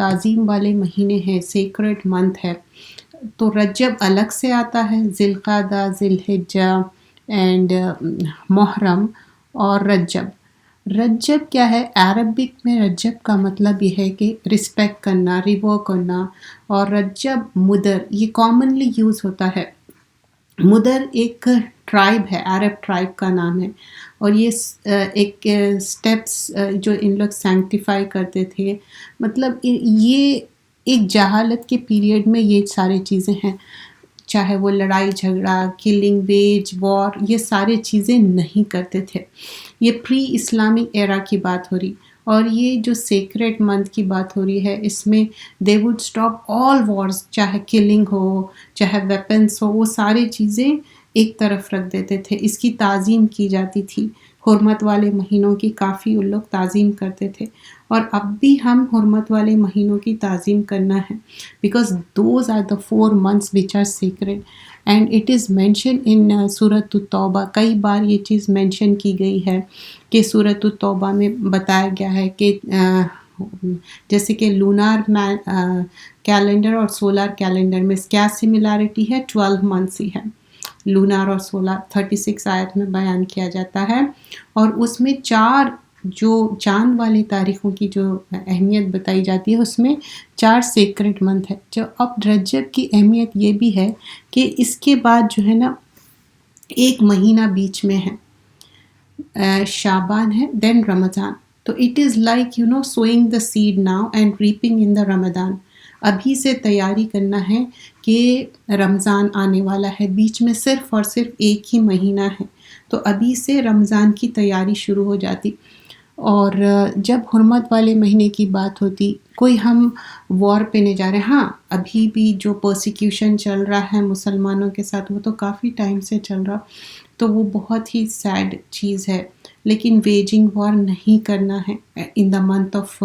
تعظیم والے مہینے ہیں، سیکرڈ منتھ ہے. تو رجب الگ سے آتا ہے، ذی القعدہ، ذی الحجہ اینڈ محرم اور رجب. رجب کیا ہے؟ عربک میں رجب کا مطلب یہ ہے کہ رسپیکٹ کرنا، ریور کرنا. اور رجب مدر یہ کامنلی یوز ہوتا ہے. مدر ایک ٹرائب ہے، عرب ٹرائب کا نام ہے، اور یہ ایک سٹیپس جو ان لوگ سینکٹیفائی کرتے تھے. مطلب یہ ایک جہالت کے پیریڈ میں یہ سارے چیزیں ہیں، چاہے وہ لڑائی جھگڑا، کلنگ، ویج وار، یہ سارے چیزیں نہیں کرتے تھے. یہ پری اسلامک ایرا کی بات ہو رہی. اور یہ جو سیکریٹ منتھ کی بات ہو رہی ہے، اس میں they would stop all wars, چاہے کلنگ ہو، چاہے ویپنس ہو، وہ ساری چیزیں ایک طرف رکھ دیتے تھے. اس کی تعظیم کی جاتی تھی. حرمت والے مہینوں کی کافی ان لوگ تعظیم کرتے تھے، اور اب بھی ہم حرمت والے مہینوں کی تعظیم کرنا ہے، because those are the 4 months which are sacred. And it is mention in سورۃ التوبہ. کئی بار یہ چیز مینشن کی گئی ہے کہ سورۃ التوبہ میں بتایا گیا ہے کہ جیسے کہ لونار کیلنڈر اور سولار کیلنڈر میں کیا سملیرٹی ہے؟ 12 months ہی ہے. لونار اور سولار 36 آیت میں بیان کیا جاتا ہے، اور اس میں 4 جو چاند والی تاریخوں کی جو اہمیت بتائی جاتی ہے، اس میں 4 سیکرٹ منتھ ہے. جو اب رجب کی اہمیت یہ بھی ہے کہ اس کے بعد جو ہے نا ایک مہینہ بیچ میں ہے، شعبان ہے، دین رمضان. تو it is like swing the side now and wrapping in the Ramadan. ابھی سے تیاری کرنا ہے کہ رمضان آنے والا ہے. بیچ میں صرف اور صرف ایک ہی مہینہ ہے، تو ابھی سے رمضان کی تیاری شروع ہو جاتی. اور جب حرمت والے مہینے کی بات ہوتی، کوئی ہم وار پہ نہیں جا رہے. ہاں ابھی بھی جو پرسیکیوشن چل رہا ہے مسلمانوں کے ساتھ، وہ تو کافی ٹائم سے چل رہا، تو وہ بہت ہی سیڈ چیز ہے. لیکن ویجنگ وار نہیں کرنا ہے in the month of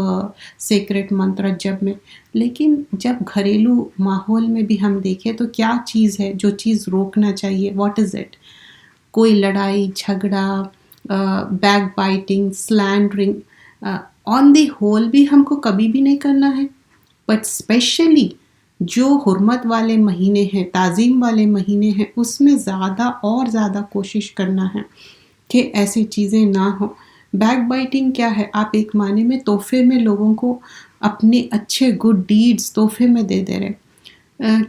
secret month Rajab میں. لیکن جب گھریلو ماحول میں بھی ہم دیکھیں تو کیا چیز ہے جو چیز روکنا چاہیے؟ What is it? کوئی لڑائی جھگڑا، back biting, slandering, on the whole بھی ہم کو کبھی بھی نہیں کرنا ہے. بٹ اسپیشلی جو حرمت والے مہینے ہیں، تعظیم والے مہینے ہیں، اس میں زیادہ اور زیادہ کوشش کرنا ہے کہ ایسی چیزیں نہ ہوں. بیک بائٹنگ کیا ہے؟ آپ ایک معنی میں تحفے میں لوگوں کو اپنے اچھے گڈ ڈیڈز تحفے میں دے دے رہے.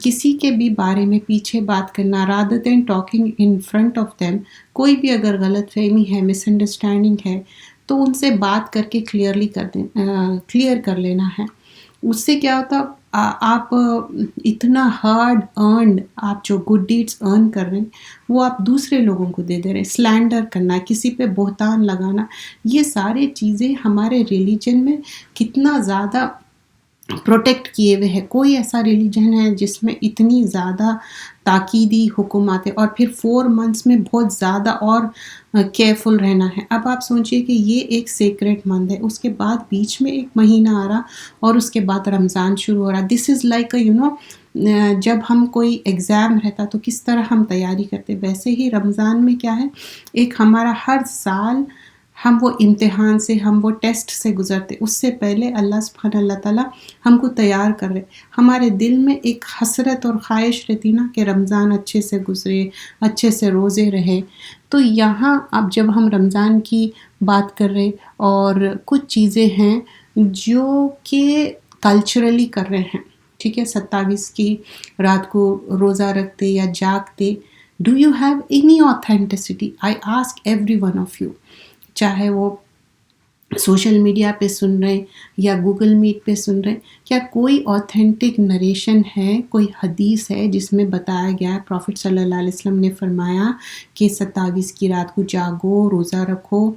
کسی کے بھی بارے میں پیچھے بات کرنا rather than talking in front of them. کوئی بھی اگر غلط فہمی ہے، مس انڈرسٹینڈنگ ہے، تو ان سے بات کر کے کلیئر کر لینا ہے. اس سے کیا ہوتا، آپ اتنا ہارڈ ارنڈ آپ جو گڈ ڈیڈس ارن کر رہے ہیں وہ آپ دوسرے لوگوں کو دے دے رہے. سلینڈر کرنا، کسی پہ بہتان لگانا، یہ سارے چیزیں ہمارے ریلیجن میں کتنا زیادہ پروٹیکٹ کیے ہوئے ہیں. کوئی ایسا ریلیجن ہے جس میں اتنی زیادہ تاکیدی حکمات ہے، اور پھر 4 months میں بہت زیادہ اور کیئرفل رہنا ہے. اب آپ سوچئے کہ یہ ایک سیکریٹ منتھ ہے، اس کے بعد بیچ میں ایک مہینہ آ رہا، اور اس کے بعد رمضان شروع ہو رہا. دس از لائک جب ہم کوئی ایگزام رہتا تو کس طرح ہم تیاری کرتے، ویسے ہی رمضان میں کیا ہے، ایک ہمارا ہر سال ہم وہ امتحان سے، ہم وہ ٹیسٹ سے گزرتے. اس سے پہلے اللہ تعالیٰ ہم کو تیار کر رہے. ہمارے دل میں ایک حسرت اور خواہش رہتی نا کہ رمضان اچھے سے گزرے، اچھے سے روزے رہے. تو یہاں اب جب ہم رمضان کی بات کر رہے، اور کچھ چیزیں ہیں جو کہ کلچرلی کر رہے ہیں، ٹھیک ہے، 27 کی رات کو روزہ رکھتے یا جاگتے. Do you have any authenticity? I ask every one of you. چاہے وہ سوشل میڈیا پہ سن رہے ہیں یا گوگل میٹ پہ سن رہے ہیں، کیا کوئی آتھینٹک نریشن ہے، کوئی حدیث ہے جس میں بتایا گیا ہے پروفٹ صلی اللہ علیہ وسلم نے فرمایا کہ 27 کی رات کو جاگو، روزہ رکھو؟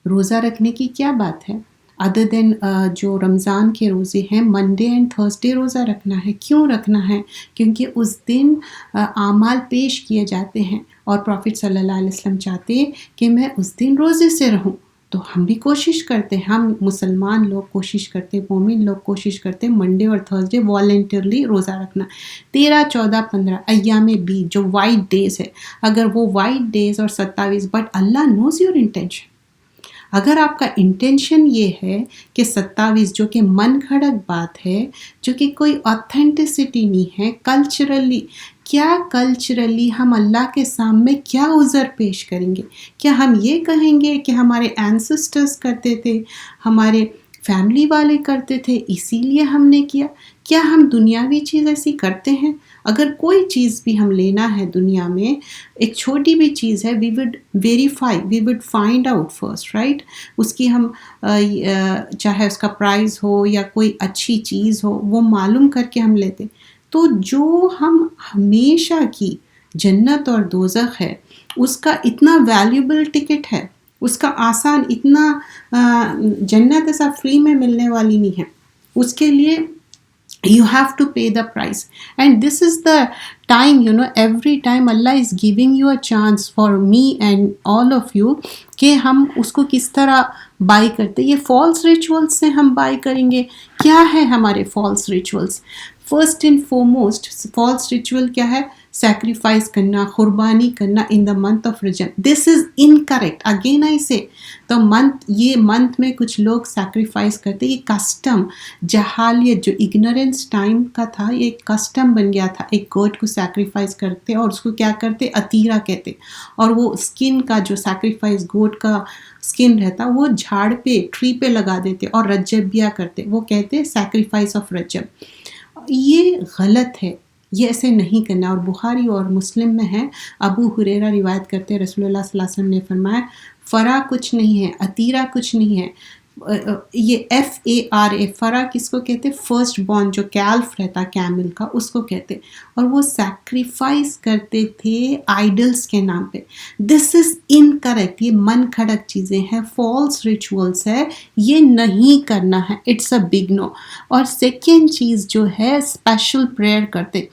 روزہ رکھنے کی کیا بات ہے ادر دین جو رمضان کے روزے ہیں، منڈے اینڈ تھرسڈے روزہ رکھنا ہے. کیوں رکھنا ہے؟ کیونکہ اس دن اعمال پیش کیے جاتے ہیں، اور پروفٹ صلی اللہ علیہ وسلم چاہتے ہیں کہ میں اس دن روزے سے رہوں. تو ہم بھی کوشش کرتے ہیں، ہم مسلمان لوگ کوشش کرتے، مومن لوگ کوشش کرتے منڈے اور تھرسڈے والنٹرلی روزہ رکھنا. 13، 14، 15 ایام بیچ جو وائٹ ڈیز ہے، اگر وہ وائٹ ڈیز اور 27، بٹ اللہ نوز یور انٹینشن. اگر آپ کا انٹینشن یہ ہے کہ 27 جو کہ من گھڑت بات ہے، جو کہ کوئی آتھینٹسٹی نہیں ہے، کلچرلی ہم اللہ کے سامنے کیا عذر پیش کریں گے؟ کیا ہم یہ کہیں گے کہ ہمارے اینسسٹرز کرتے تھے، ہمارے فیملی والے کرتے تھے اسی لیے ہم نے کیا؟ کیا ہم دنیاوی چیز ایسی کرتے ہیں؟ اگر کوئی چیز بھی ہم لینا ہے دنیا میں، ایک چھوٹی بھی چیز ہے، we would verify, we would find out first, right? اس کی ہم چاہے اس کا پرائز ہو یا کوئی اچھی چیز ہو، وہ معلوم کر کے ہم لیتے. تو جو ہم ہمیشہ کی جنت اور دوزخ ہے، اس کا اتنا ویلیوبل ٹکٹ ہے، اس کا آسان اتنا جنت ایسا فری میں ملنے والی نہیں ہے. اس کے لیے you have to pay the price, and this is the time, every time Allah is giving you a chance for me and all of you کہ ہم اس کو کس طرح بائی کرتے. یہ فالس ریچولس سے ہم بائی کریں گے. کیا ہے ہمارے false rituals? First and foremost false ritual کیا ہے؟ سیکریفائس کرنا، قربانی کرنا in the month of Rajab. This is incorrect. Again I say یہ منتھ میں کچھ لوگ سیکریفائس کرتے. یہ کسٹم، جہالیت جو اگنورینس ٹائم کا تھا، یہ کسٹم بن گیا تھا. ایک گوٹ کو سیکریفائس کرتے اور اس کو کیا کرتے؟ عطیرہ کہتے. اور وہ اسکن کا جو سیکریفائس گوٹ کا اسکن رہتا وہ جھاڑ پہ، ٹری پہ لگا دیتے اور رجبیہ کرتے. وہ کہتے سیکریفائس آف رجب. یہ غلط ہے، یہ ایسے نہیں کرنا. اور بخاری اور مسلم میں ہے، ابو ہریرہ روایت کرتے ہیں، رسول اللہ صلی اللہ علیہ وسلم نے فرمایا فرا کچھ نہیں ہے، عطیرہ کچھ نہیں ہے. یہ FARA، فرا کس کو کہتے؟ فرسٹ بورن جو کیلف رہتا کیمل کا، اس کو کہتے. اور وہ سیکریفائس کرتے تھے آئیڈلس کے نام پہ. دس از انکریکٹ. یہ من کھڑک چیزیں ہیں، فالس ریچولس ہے، یہ نہیں کرنا ہے. It's a big no. اور سیکنڈ چیز جو ہے اسپیشل پریئر کرتے.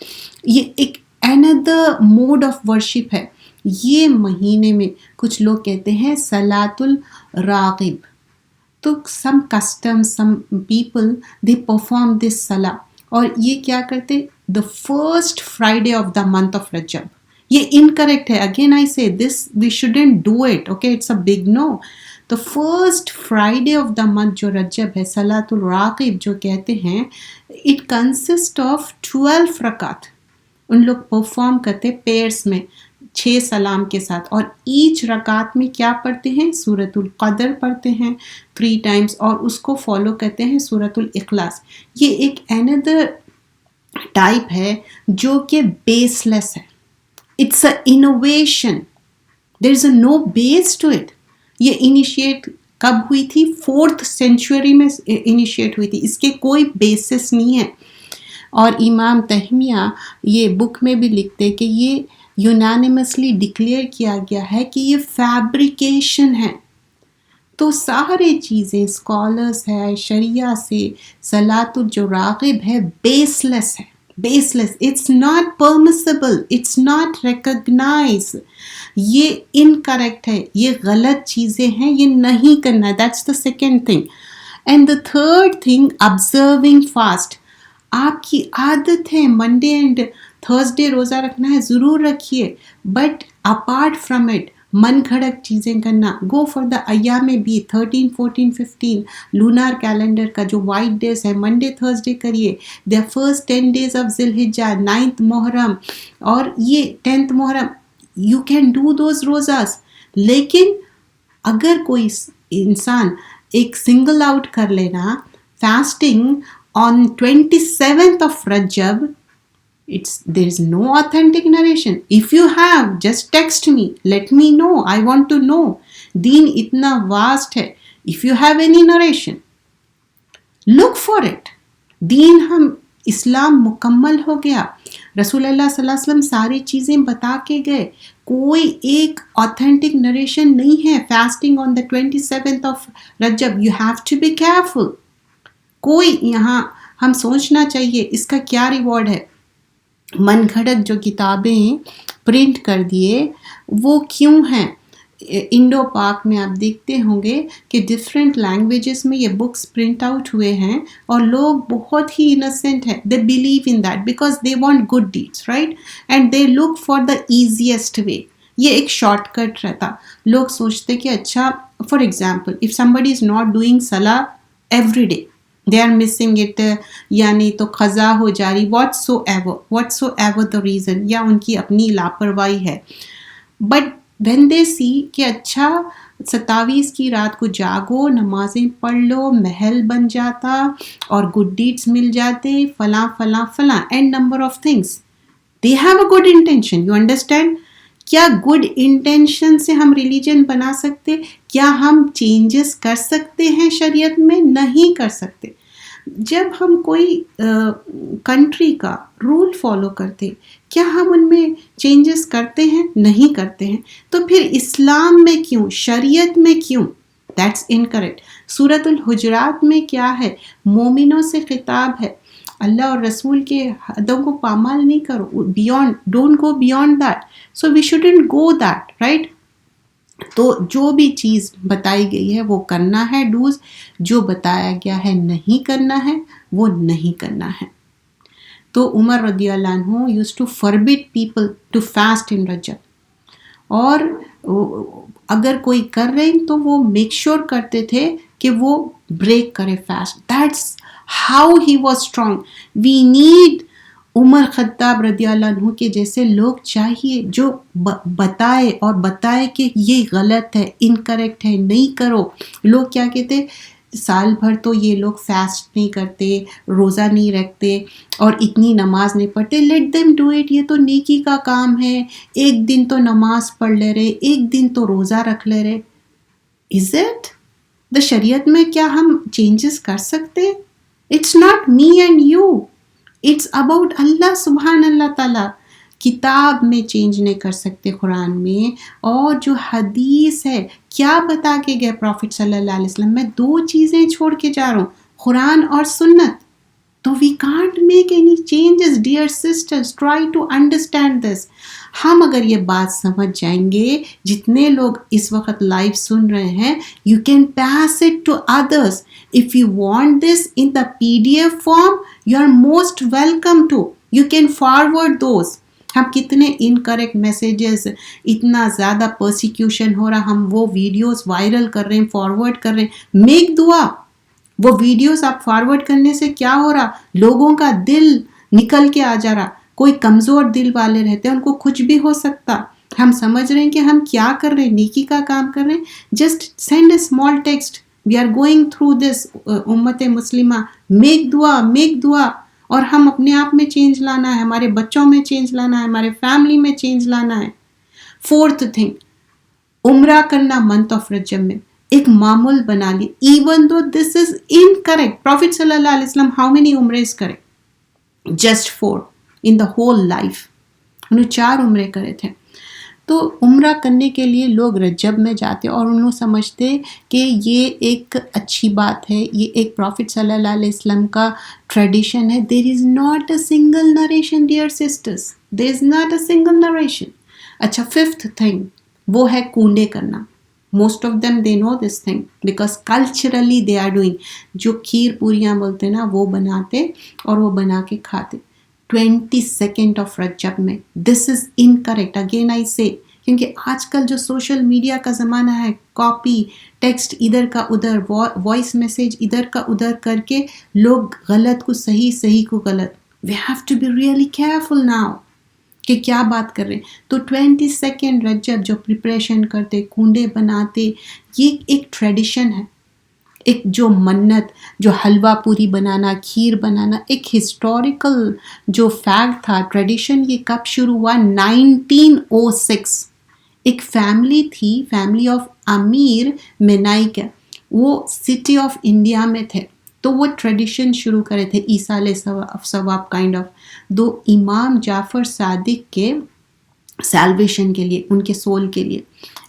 یہ ایک اندر موڈ آف ورشپ ہے. یہ مہینے میں کچھ لوگ کہتے ہیں صلاۃ الراغب. تو some custom, some people they perform this صلاح. اور یہ کیا کرتے؟ The first Friday of the month of Rajab. یہ انکریکٹ ہے. Again I say this we shouldn't do it. Okay, it's a big no. تو first Friday of the month جو رجب ہے، صلاۃ الراغب جو کہتے ہیں، اٹ کنسسٹ آف 12 رکعت. ان لوگ پرفارم کرتے پیئرس میں 6 سلام کے ساتھ. اور ایچ رکعت میں کیا پڑھتے ہیں؟ سورۃ القدر پڑھتے ہیں 3 ٹائمز، اور اس کو فالو کرتے ہیں سورۃ الاخلاص. یہ ایک اندر ٹائپ ہے جو کہ بیس لیس ہے. It's a innovation. There is a no base to it. یہ انیشیٹ کب ہوئی تھی؟ 4th سینچری میں انیشیٹ ہوئی تھی. اس کے کوئی بیسس نہیں ہے. اور امام تیمیہ یہ بک میں بھی لکھتے کہ یہ یونانیمسلی ڈکلیئر کیا گیا ہے کہ یہ فیبریکیشن ہے. تو سارے چیزیں اسکالرس ہے شریعہ سے، صلاۃ جو راغب ہے بیس لیس ہے. Baseless. It's not permissible, it's not recognise. یہ انکریکٹ ہے، یہ غلط چیزیں ہیں، یہ نہیں کرنا. That's the second thing. And the third thing, observing fast. آپ کی عادت ہے منڈے اینڈ تھرسڈے روزہ رکھنا ہے، ضرور رکھیے. بٹ اپارٹ فرام اٹ من گھڑک چیزیں کرنا. گو فار دا ایام بھی 13 14 15 لونار کیلنڈر کا جو وائٹ ڈیز ہے، منڈے تھرسڈے کریے. دا فرسٹ 10 days آف ذی الحجہ، 9th محرم اور یہ 10th Muharram, you can do those روزاز. لیکن اگر کوئی انسان ایک سنگل آؤٹ کر لینا fasting on 27th of Rajab, there is no authentic narration. If you have, just text me, let me know. I want to know. Deen itna vast hai. If you have any narration, look for it. دین ہم اسلام مکمل ہو گیا. رسول اللہ صلی اللہ علیہ وسلم ساری چیزیں بتا کے گئے. کوئی ایک آتھینٹک نریشن نہیں ہے. Fasting on the 27th of Rajab, you have to be careful. کوئی یہاں ہم سوچنا چاہیے اس کا کیا ریوارڈ ہے. من گھڑت جو کتابیں پرنٹ کر دیے وہ کیوں ہیں؟ انڈو پاک میں آپ دیکھتے ہوں گے کہ ڈفرینٹ لینگویجز میں یہ بکس پرنٹ آؤٹ ہوئے ہیں اور لوگ بہت ہی انسینٹ ہیں. They believe in that because they want good deeds, right? And they look for the easiest way. یہ ایک شارٹ کٹ رہتا. لوگ سوچتے کہ اچھا For example, if somebody is not doing salah every day, they are missing it, یا نہیں تو قضا ہو جا رہی, whatsoever the reason, یا ان کی اپنی لاپرواہی ہے. بٹ when they see کہ اچھا 27 کی رات کو جاگو, نمازیں پڑھ لو, محل بن جاتا اور گڈ ڈیڈس مل جاتے, فلاں فلاں فلاں, and number of things. they have a good intention, you understand. کیا گڈ انٹینشن سے ہم ریلیجن بنا سکتے؟ کیا ہم چینجز کر سکتے ہیں شریعت میں؟ نہیں کر سکتے. جب ہم کوئی کنٹری کا رول فالو کرتے, کیا ہم ان میں چینجز کرتے ہیں؟ نہیں کرتے ہیں. تو پھر اسلام میں کیوں, شریعت میں کیوں؟ That's incorrect. سورۃ الحجرات میں کیا ہے؟ مومنوں سے خطاب ہے, اللہ اور رسول کے حدوں کو پامال نہیں کرو, don't go beyond that. So we shouldn't go that, right. تو جو بھی چیز بتائی گئی ہے وہ کرنا ہے ڈوز, جو بتایا گیا ہے نہیں کرنا ہے وہ نہیں کرنا ہے. تو عمر رضی اللہ عنہ used to forbid people to fast in Rajab, اور اگر کوئی کر رہے ہیں تو وہ میک شور کرتے تھے کہ وہ بریک کرے fast. That's how he was strong. We need Umar Khattab رضی اللہ عنہ کے جیسے لوگ چاہیے جو بتائے اور بتائے کہ یہ غلط ہے, انکریکٹ ہے, نہیں کرو. لوگ کیا کہتے, سال بھر تو یہ لوگ فاسٹ نہیں کرتے, روزہ نہیں رکھتے اور اتنی نماز نہیں پڑھتے, لیٹ دیم ڈو اٹ, یہ تو نیکی کا کام ہے, ایک دن تو نماز پڑھ لے رہے, ایک دن تو روزہ رکھ لے رہے. از اٹ دا شریعت میں کیا ہم چینجز کر سکتے؟ It's not me and you, it's about Allah سبحان اللہ تعالیٰ. کتاب میں چینج نہیں کر سکتے قرآن میں, اور جو حدیث ہے کیا بتا کے گئے پروفٹ صلی اللہ علیہ وسلم. میں 2 چیزیں چھوڑ کے جا رہا ہوں, قرآن اور سنت. تو we can't make any changes. Dear sisters, try to understand this. ہم اگر یہ بات سمجھ جائیں گے, جتنے لوگ اس وقت لائیو سن رہے ہیں, you can pass it to others. If you want this in the PDF form, you are most welcome to. You can forward those. ہم کتنے انکریکٹ میسیجز, اتنا زیادہ پرسیکیوشن ہو رہا, ہم وہ ویڈیوز وائرل کر رہے ہیں, فارورڈ کر رہے ہیں. میک دعا. وہ ویڈیوز آپ فارورڈ کرنے سے کیا ہو رہا, لوگوں کا دل نکل کے آ جا رہا. کوئی کمزور دل والے رہتے ہیں, ان کو کچھ بھی ہو سکتا. ہم سمجھ رہے ہیں کہ ہم کیا کر رہے ہیں, نیکی کا کام کر رہے ہیں. Just send a small text, we are going through this, امت مسلمہ, میک دعا. اور ہم اپنے آپ میں چینج لانا ہے, ہمارے بچوں میں چینج لانا ہے, ہمارے فیملی میں چینج لانا ہے. 4th تھنگ, عمرہ کرنا منتھ آف رجب میں ایک معمول بنا لی. Even though this is incorrect. Profit صلی اللہ علیہ وسلم ہاؤ مینی عمرز کرے؟ Just 4 in the whole life. انہوں 4 عمرے کرے تھے. تو عمرہ کرنے کے لیے لوگ رجب میں جاتے اور انہوں سمجھتے کہ یہ ایک اچھی بات ہے, یہ ایک پروفٹ صلی اللہ علیہ وسلم کا ٹریڈیشن ہے. There is not a single narration dear sisters, there is not a single narration. اچھا 5th تھنگ وہ ہے کنڈے کرنا. Most of them they know this thing because culturally they are doing. جو کھیر پوریاں بولتے نا وہ بناتے اور وہ بنا کے کھاتے 22 آف رجب میں. دس از انکریکٹ اگین آئی سے, کیونکہ آج کل جو سوشل میڈیا کا زمانہ ہے, کاپی ٹیکسٹ ادھر کا ادھر, وائس میسیج ادھر کا ادھر کر کے لوگ غلط کو صحیح, صحیح کو غلط. We have to be really careful now کہ کیا بات کر رہے ہیں. تو 22 رجب جو پریپریشن کرتے, کنڈے بناتے, یہ ایک ٹریڈیشن ہے. ایک جو منت, جو حلوہ پوری بنانا, کھیر بنانا, ایک ہسٹوریکل جو فیکٹ تھا, ٹریڈیشن. یہ کب شروع ہوا؟ 1906. ایک فیملی تھی, فیملی آف امیر منائک, وہ سٹی آف انڈیا میں تھے. تو وہ ٹریڈیشن شروع کرے تھے ایصال ثواب کائنڈ آف. دو امام جعفر صادق کے سیلویشن کے لیے, ان کے سول کے لیے.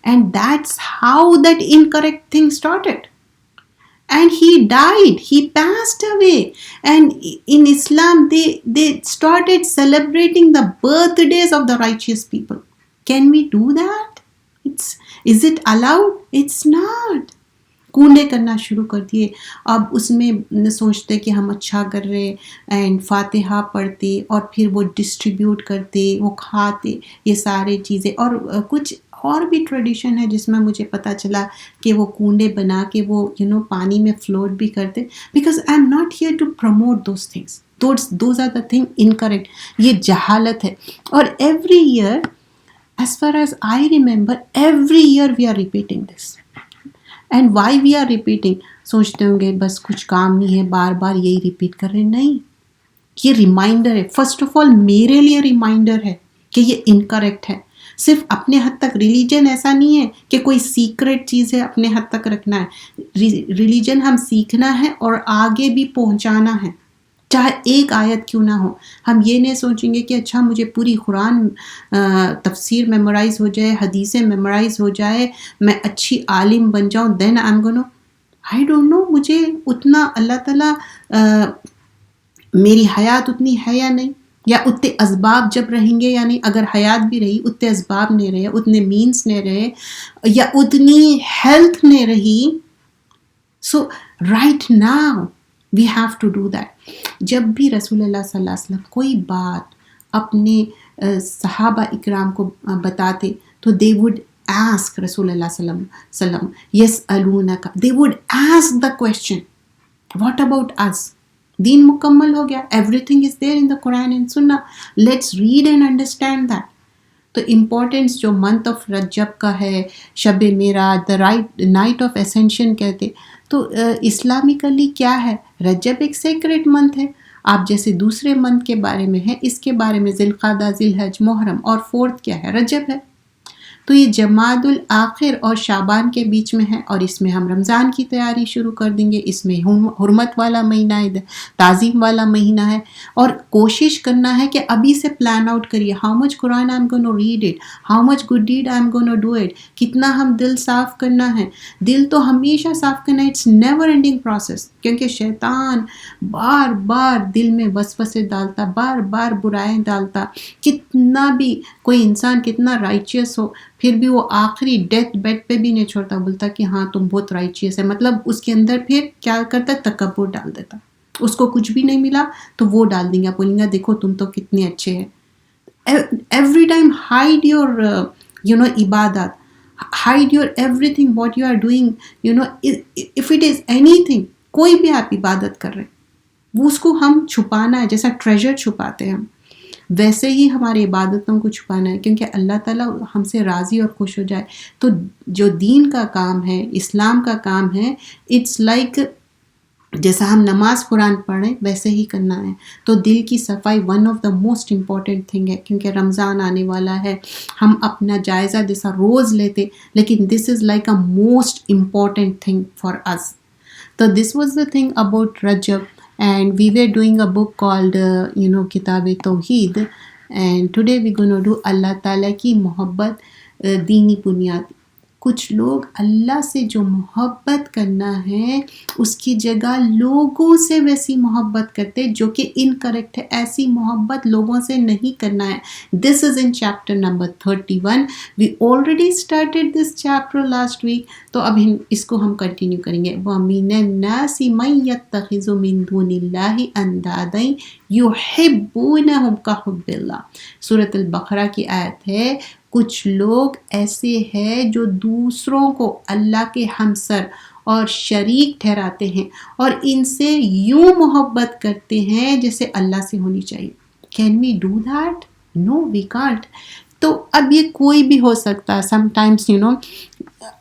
And that's how that incorrect thing started. And he died, he passed away. And in Islam, they started celebrating the birthdays of the righteous people. Can we do that? Is it allowed? It's not. کنڈے کرنا شروع کر دیے. اب اس میں سوچتے کہ ہم اچھا کر رہے اینڈ فاتحہ پڑھتے اور پھر وہ ڈسٹریبیوٹ کرتے، وہ کھاتے، یہ سارے چیزیں. اور کچھ اور بھی ٹریڈیشن ہے جس میں مجھے پتہ چلا کہ وہ کنڈے بنا کے وہ پانی میں فلوٹ بھی کرتے. Because I am not here to promote those things. Those are the thing incorrect. یہ جہالت ہے. اور every year as far as I remember, every year we are repeating this. And why we are repeating? سوچتے ہوں گے بس کچھ کام نہیں ہے، بار بار یہی ریپیٹ کر رہے. نہیں، یہ ریمائنڈر ہے. فرسٹ آف آل میرے لیے ریمائنڈر ہے کہ یہ انکریکٹ ہے. صرف اپنے حد تک. ریلیجن ایسا نہیں ہے کہ کوئی سیکرٹ چیز ہے اپنے حد تک رکھنا ہے. ریلیجن ہم سیکھنا ہے اور آگے بھی پہنچانا ہے، چاہے ایک آیت کیوں نہ ہو. ہم یہ نہیں سوچیں گے کہ اچھا مجھے پوری قرآن تفسیر میمورائز ہو جائے، حدیثیں میمورائز ہو جائے، میں اچھی عالم بن جاؤں، دین I am Gonu I don't know مجھے اتنا اللہ تعالیٰ میری حیات اتنی ہے یا نہیں، یا اتنے اسباب جب رہیں گے یا نہیں. اگر حیات بھی رہی، اتنے اسباب نہیں رہے، اتنے مینس نہیں رہے، یا اتنی ہیلتھ نہیں رہی. So right now we have to do that. جب بھی رسول اللہ صلی اللہ علیہ وسلم کوئی بات اپنے صحابہ اکرام کو بتاتے تو دے وڈ آسک رسول اللہ صلی اللہ علیہ وسلم یسألونک، they would ask the question what about us. دین مکمل ہو گیا. Everything is there in the Quran and سنہ. Let's read and understand that. تو امپورٹنس جو منتھ آف رجب کا ہے، Shab Miraj, the night of ascension کہتے. تو اسلامکلی کیا ہے؟ رجب ایک سیکریٹ منتھ ہے. آپ جیسے دوسرے منتھ کے بارے میں ہے، اس کے بارے میں ذی القعدہ، ذی الحج، محرم، اور فورتھ کیا ہے؟ رجب ہے. تو یہ جمادی الاخر اور شعبان کے بیچ میں ہے، اور اس میں ہم رمضان کی تیاری شروع کر دیں گے. اس میں حرمت والا مہینہ ہے، تعظیم والا مہینہ ہے. اور کوشش کرنا ہے کہ ابھی سے پلان آؤٹ کریے. How much Quran I am gonna read it, how much good deed I am gonna do it. کتنا ہم دل صاف کرنا ہے. دل تو ہمیشہ صاف کرنا ہے. It's never ending process. کیونکہ شیطان بار بار دل میں وسوسے ڈالتا، بار بار برائیں ڈالتا. کتنا بھی کوئی انسان کتنا رائچیس ہو، پھر بھی وہ آخری ڈیتھ بیڈ پہ بھی نہیں چھوڑتا، بولتا کہ ہاں تم بہت رائچیس ہے. مطلب اس کے اندر پھر کیا کرتا ہے؟ تکبر ڈال دیتا. اس کو کچھ بھی نہیں ملا تو وہ ڈال دیں گے، بولیں گے دیکھو تم تو کتنے اچھے ہیں. ایوری ٹائم ہائڈ یور عبادات، hide your everything what you are doing. If it is anything, کوئی بھی آپ عبادت کر رہے وہ اس کو ہم چھپانا ہے. جیسا ٹریجر چھپاتے ہیں ہم، ویسے ہی ہماری عبادتوں کو چھپانا ہے، کیونکہ اللہ تعالیٰ ہم سے راضی اور خوش ہو جائے. تو جو دین کا کام ہے، اسلام کا کام ہے، اٹس لائک جیسا ہم نماز قرآن پڑھیں ویسے ہی کرنا ہے. تو دل کی صفائی one of the most important thing ہے. کیونکہ رمضان آنے والا ہے، ہم اپنا جائزہ جیسا روز لیتے، لیکن this is like a most important thing for us. So this was the thing about Rajab, and we were doing a book called Kitab-e-Tawheed, and today we're going to do Allah Ta'ala کی محبت دینی بنیاد. کچھ لوگ اللہ سے جو محبت کرنا ہے اس کی جگہ لوگوں سے ویسی محبت کرتے جو کہ انکریکٹ ہے. ایسی محبت لوگوں سے نہیں کرنا ہے. This is in chapter number 31. We already started this chapter last week. تو اب اس کو ہم کنٹینیو کریں گے. وَمِنَ النَّاسِ مَن يَتَّخِذُ مِن دُونِ اللَّهِ أَندَادًا يُحِبُّونَهُمْ كَحُبِّ اللَّهِ. سورۃ البقرہ کی آیت ہے. کچھ لوگ ایسے ہیں جو دوسروں کو اللہ کے ہمسر اور شریک ٹھہراتے ہیں اور ان سے یوں محبت کرتے ہیں جیسے اللہ سے ہونی چاہیے. Can we do that? No we can't. تو اب یہ کوئی بھی ہو سکتا ہے. سم ٹائمس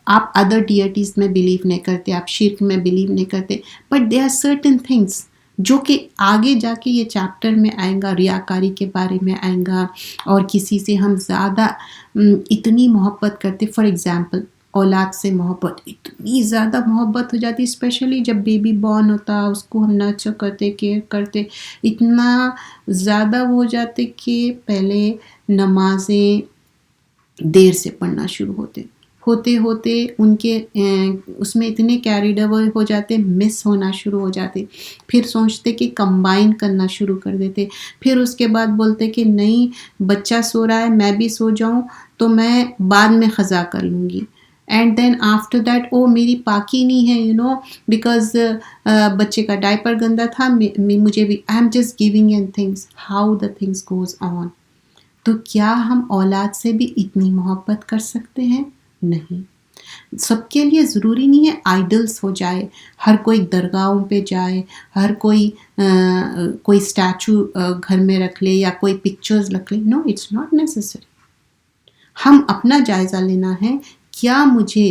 آپ ادر ڈیئٹیز میں بلیو نہیں کرتے، آپ شرک میں بلیو نہیں کرتے، but there are certain things جو کہ آگے جا کے یہ چیپٹر میں آئیں گا. ریاکاری کے بارے میں آئیں گا، اور کسی سے ہم زیادہ اتنی محبت کرتے. فار ایگزامپل اولاد سے محبت، اتنی زیادہ محبت ہو جاتی، اسپیشلی جب بیبی بورن ہوتا اس کو ہم نرچر کرتے، کیئر کرتے، اتنا زیادہ وہ ہو جاتے کہ پہلے نمازیں دیر سے پڑھنا شروع ہوتے ان کے اس میں اتنے کیریڈ اوے ہو جاتے، مس ہونا شروع ہو جاتے. پھر سوچتے کہ کمبائن کرنا شروع کر دیتے. پھر اس کے بعد بولتے کہ نہیں بچہ سو رہا ہے، میں بھی سو جاؤں تو میں بعد میں قضا کر لوں گی. اینڈ دین آفٹر دیٹ او میری پاکی نہیں ہے بیکاز بچے کا ڈائپر گندا تھا مجھے بھی I am just giving in things how the things goes on. تو کیا ہم اولاد سے بھی اتنی محبت کر سکتے ہیں؟ نہیں. سب کے لیے ضروری نہیں ہے آئیڈلس ہو جائے، ہر کوئی درگاہوں پہ جائے، ہر کوئی کوئی اسٹیچو گھر میں رکھ لے یا کوئی پکچرز رکھ لے. نو، اٹس ناٹ نیسسری. ہم اپنا جائزہ لینا ہے، کیا مجھے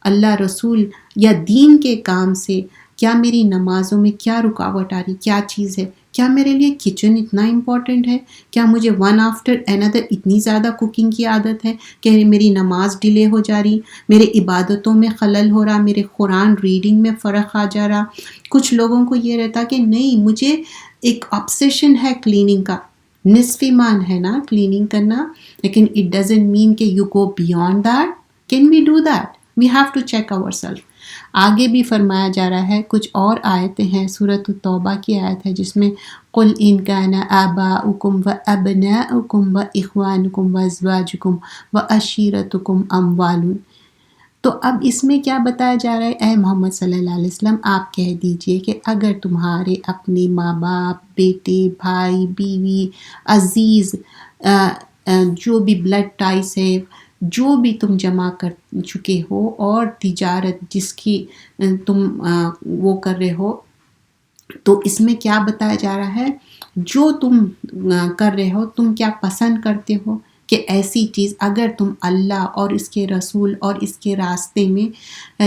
اللہ رسول یا دین کے کام سے کیا میری نمازوں میں کیا رکاوٹ آ رہی، کیا چیز ہے؟ کیا میرے لیے کچن اتنا امپورٹنٹ ہے؟ کیا مجھے ون آفٹر another اتنی زیادہ کوکنگ کی عادت ہے کہ میری نماز ڈیلے ہو جا رہی، میرے عبادتوں میں خلل ہو رہا، میرے قرآن ریڈنگ میں فرق آ جا رہا؟ کچھ لوگوں کو یہ رہتا کہ نہیں، مجھے ایک آبسیشن ہے کلیننگ کا، نصف ایمان ہے نا کلیننگ کرنا، لیکن اٹ ڈزنٹ مین کہ you go beyond that. Can we do that? We have to check ourself. آگے بھی فرمایا جا رہا ہے، کچھ اور آیتیں ہیں، سورۃ التوبہ کی آیت ہے جس میں قُلْ إِنْ كَانَ آبَاؤُكُمْ وَأَبْنَاؤُكُمْ وَإِخْوَانُكُمْ وَأَزْوَاجُكُمْ وَعَشِيرَتُكُمْ أَمْوَالٌ. تو اب اس میں کیا بتایا جا رہا ہے؟ اے محمد صلی اللہ علیہ وسلم آپ کہہ دیجئے کہ اگر تمہارے اپنے ماں باپ، بیٹے، بھائی، بیوی، عزیز، جو بھی بلڈ ٹائز ہے، جو بھی تم جمع کر چکے ہو، اور تجارت جس کی تم وہ کر رہے ہو، تو اس میں کیا بتایا جا رہا ہے؟ جو تم کر رہے ہو، تم کیا پسند کرتے ہو کہ ایسی چیز اگر تم اللہ اور اس کے رسول اور اس کے راستے میں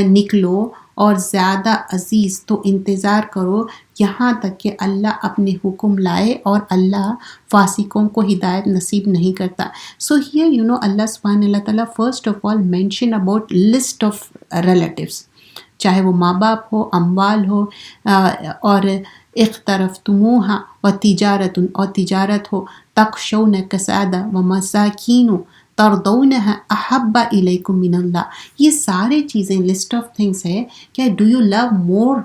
نکلو اور زیادہ عزیز، تو انتظار کرو یہاں تک کہ اللہ اپنے حکم لائے، اور اللہ فاسقوں کو ہدایت نصیب نہیں کرتا. سو ہیئر اللہ سبحانہ اللہ تعالیٰ first of all mention about list of relatives, چاہے وہ ماں باپ ہو، اموال ہو، اور اقترفتموہا و تجارت، اور تجارت ہو، تخشون کسادہ و مساکین ترضونہا احب الیکم من اللہ. یہ سارے چیزیں لسٹ آف تھنگس ہے کہ do you love more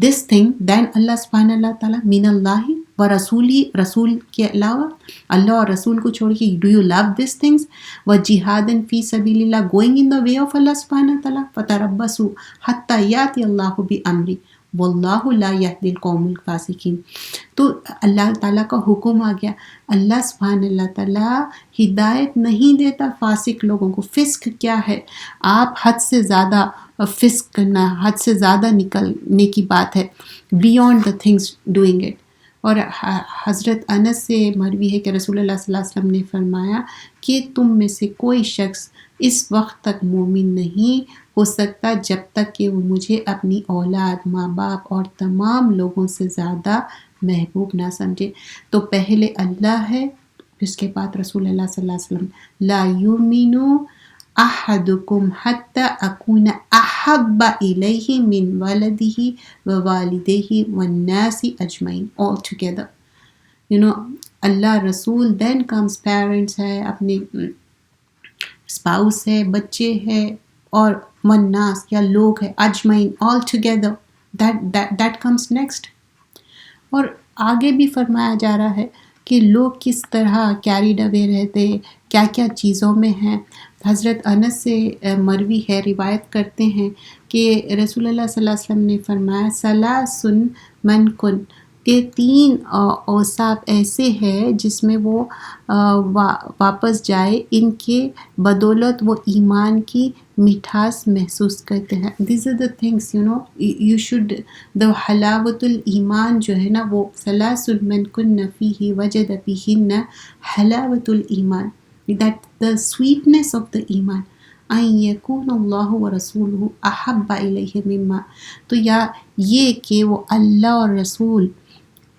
this thing than Allah سبحانہ اللہ تعالیٰ، من اللہ و رسولی، رسول کے علاوہ اللہ اور رسول کو چھوڑ کے do you love this things, و جہادن فی سبیل اللہ، going in the way of اللہ سبحانہ تعالیٰ، فتربصوا حتی یاتی اللہ بامری واللہ لا یہدی القوم الفاسقین. تو اللہ تعالیٰ کا حکم آ گیا. اللہ سبحانہ اللہ تعالیٰ ہدایت نہیں دیتا فاسق لوگوں کو. فسق کیا ہے؟ آپ حد سے زیادہ فسق کرنا، حد سے زیادہ نکلنے کی بات ہے، beyond the things doing it. اور حضرت انس سے مروی ہے کہ رسول اللہ صلی اللہ علیہ وسلم نے فرمایا کہ تم میں سے کوئی شخص اس وقت تک مومن نہیں ہو سکتا جب تک کہ وہ مجھے اپنی اولاد، ماں باپ اور تمام لوگوں سے زیادہ محبوب نہ سمجھے. تو پہلے اللہ ہے، پھر اس کے بعد رسول اللہ صلی اللہ علیہ وسلم. لا یؤمن احدکم حتی اکون احب الیہ من ولدہ ووالدہ والناس اجمعین all together. اللہ، رسول، then comes parents ہے، اپنے اسپاؤس ہے، بچے ہے، اور والناس یا لوگ ہے، اجمعین all together. that comes next. اور آگے بھی فرمایا جا رہا ہے کہ لوگ کس طرح کیریڈ اوے رہتے، کیا کیا چیزوں میں ہیں. حضرت انس سے مروی ہے، روایت کرتے ہیں کہ رسول اللہ صلی اللہ علیہ وسلم نے فرمایا ثلاث من کن، کہ 3 اوصاف ایسے ہیں جس میں وہ واپس جائے، ان کے بدولت وہ ایمان کی مٹھاس محسوس کرتے ہیں. These are the things you should، the حلاوت الایمان جو ہے نا، وہ ثلاث من کن فیہ وجد فیہن حلاوت الایمان، that the sweetness of the ایمان، ان یکون اللہ ورسولہ احب الیہ مما. تو یا یہ کہ وہ اللہ اور رسول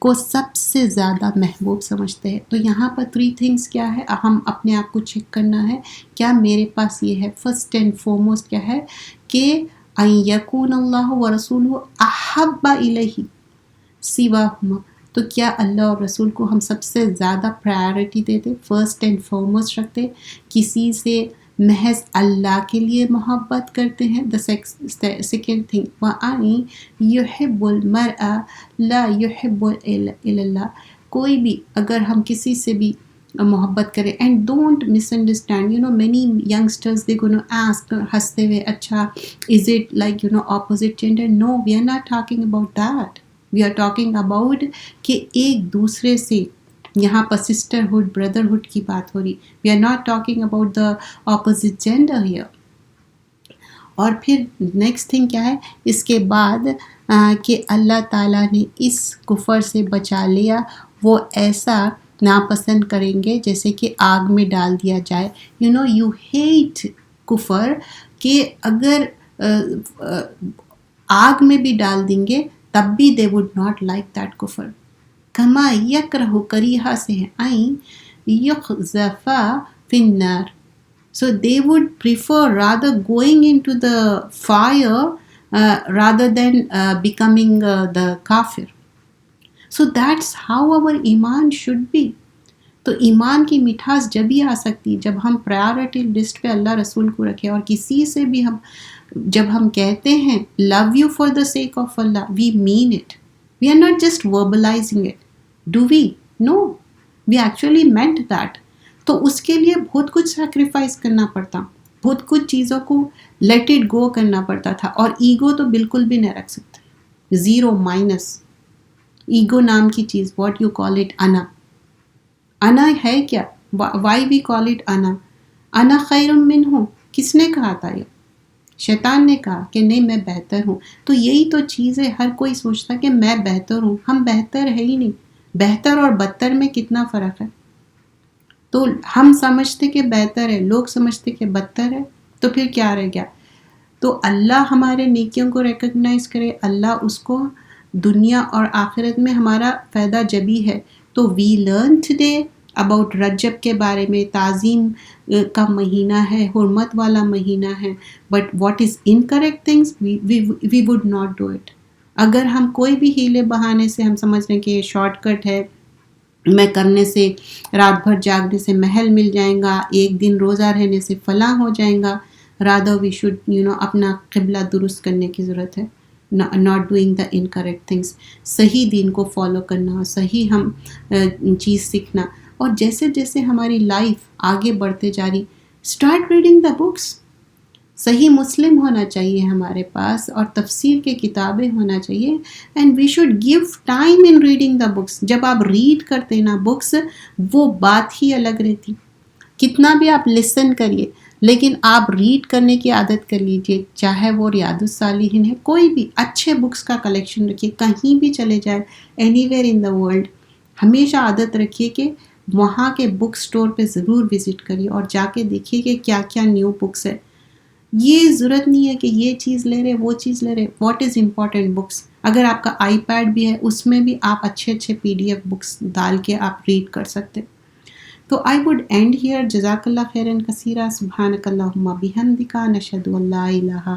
کو سب سے زیادہ محبوب سمجھتے ہیں. تو یہاں پر 3 تھنگس کیا ہے، ہم اپنے آپ کو چیک کرنا ہے، کیا میرے پاس یہ ہے؟ فرسٹ اینڈ فارموسٹ کیا ہے کہ ان یکون اللہ ورسولہ احب الیہ سواہما. تو کیا اللہ اور رسول کو ہم سب سے زیادہ پرائرٹی دیتے، فرسٹ اینڈ فارموسٹ رکھتے، کسی سے محض اللہ کے لیے محبت کرتے ہیں؟ دا سیکنڈ تھنگ، وَأَن يُحِبُّ الْمَرْءَ لَا يُحِبُّ إِلَّا اللَّهِ. کوئی بھی اگر ہم کسی سے بھی محبت کرے. And don't misunderstand, many youngsters they gonna ask ہنستے ہوئے, اچھا is it like opposite gender? No, we are not talking about that. We are talking about کہ ایک دوسرے سے, یہاں پر سسٹرہڈ بردرہڈ کی بات ہو رہی. We are not talking about the opposite gender here. اور پھر نیکسٹ تھنگ کیا ہے اس کے بعد کہ اللہ تعالیٰ نے اس کفر سے بچا لیا. وہ ایسا ناپسند کریں گے جیسے کہ آگ میں ڈال دیا جائے. یو ہیٹ کفر کہ اگر آگ میں بھی ڈال دیں گے تب بھی they would not like that کفر. کما یکرہ کریہا سے ہے آئیں یقذفا فی النار. So they would prefer rather going into the fire rather than becoming the kafir. So that's how our ایمان should be. تو ایمان کی مٹھاس جب ہی آ سکتی جب ہم پرائیورٹی لسٹ پہ اللہ رسول کو رکھیں. اور کسی سے بھی جب ہم کہتے ہیں love you for the sake of Allah, we mean it. We are not just verbalizing it. Do we? No. We actually meant that. تو اس کے لیے بہت کچھ سیکریفائس کرنا پڑتا, بہت کچھ چیزوں کو لیٹ اٹ گو کرنا پڑتا تھا. اور ایگو تو بالکل بھی نہیں رکھ سکتے, زیرو مائنس. ایگو نام کی چیز, واٹ یو کال اٹ, انا ہے کیا؟ وائی وی کال اٹ انا خیر منہ. کس نے کہا تھا؟ یہ شیطان نے کہا کہ نہیں میں بہتر ہوں. تو یہی تو چیز ہے, ہر کوئی سوچتا کہ میں بہتر ہوں. ہم بہتر ہے ہی نہیں. بہتر اور بدتر میں کتنا فرق ہے. تو ہم سمجھتے کہ بہتر ہے, لوگ سمجھتے کہ بدتر ہے, تو پھر کیا رہ گیا؟ تو اللہ ہمارے نیکیوں کو ریکگنائز کرے, اللہ اس کو دنیا اور آخرت میں ہمارا فائدہ جبی ہے. تو وی لرن ٹوڈے اباؤٹ رجب کے بارے میں. تعظیم کا مہینہ ہے, حرمت والا مہینہ ہے, but what is incorrect things we would not do it. اگر ہم کوئی بھی ہیلے بہانے سے ہم سمجھ رہے ہیں کہ یہ شارٹ کٹ ہے, میں کرنے سے رات بھر جاگنے سے محل مل جائیں گا, ایک دن روزہ رہنے سے فلاں ہو جائیں گا, rather we should اپنا قبلہ درست کرنے کی ضرورت ہے. not doing the incorrect things. صحیح دین کو فالو کرنا, صحیح ہم چیز سیکھنا. اور جیسے جیسے ہماری لائف آگے بڑھتے جا رہی, اسٹارٹ ریڈنگ دا بکس. صحیح مسلم ہونا چاہیے ہمارے پاس, اور تفسیر کے کتابیں ہونا چاہیے. And we should give time in reading the books. جب آپ ریڈ کرتے نا بکس, وہ بات ہی الگ رہتی. کتنا بھی آپ لسن کریے, لیکن آپ ریڈ کرنے کی عادت کر لیجئے. چاہے وہ ریاض الصالحین ہے, کوئی بھی اچھے بکس کا کلیکشن رکھیے. کہیں بھی چلے جائے, any where in the world, ہمیشہ عادت رکھیے کہ وہاں کے بک سٹور پہ ضرور وزٹ کریے اور جا کے دیکھیے کہ کیا کیا نیو بکس ہے. یہ ضرورت نہیں ہے کہ یہ چیز لے رہے وہ چیز لے رہے. What is important books. اگر آپ کا آئی پیڈ بھی ہے, اس میں بھی آپ اچھے اچھے PDF بکس ڈال کے آپ ریڈ کر سکتے. تو I would end here. جزاک اللہ خیرن کثیرہ. سبحانک اللہم بحمدک نشہد ان لا الہ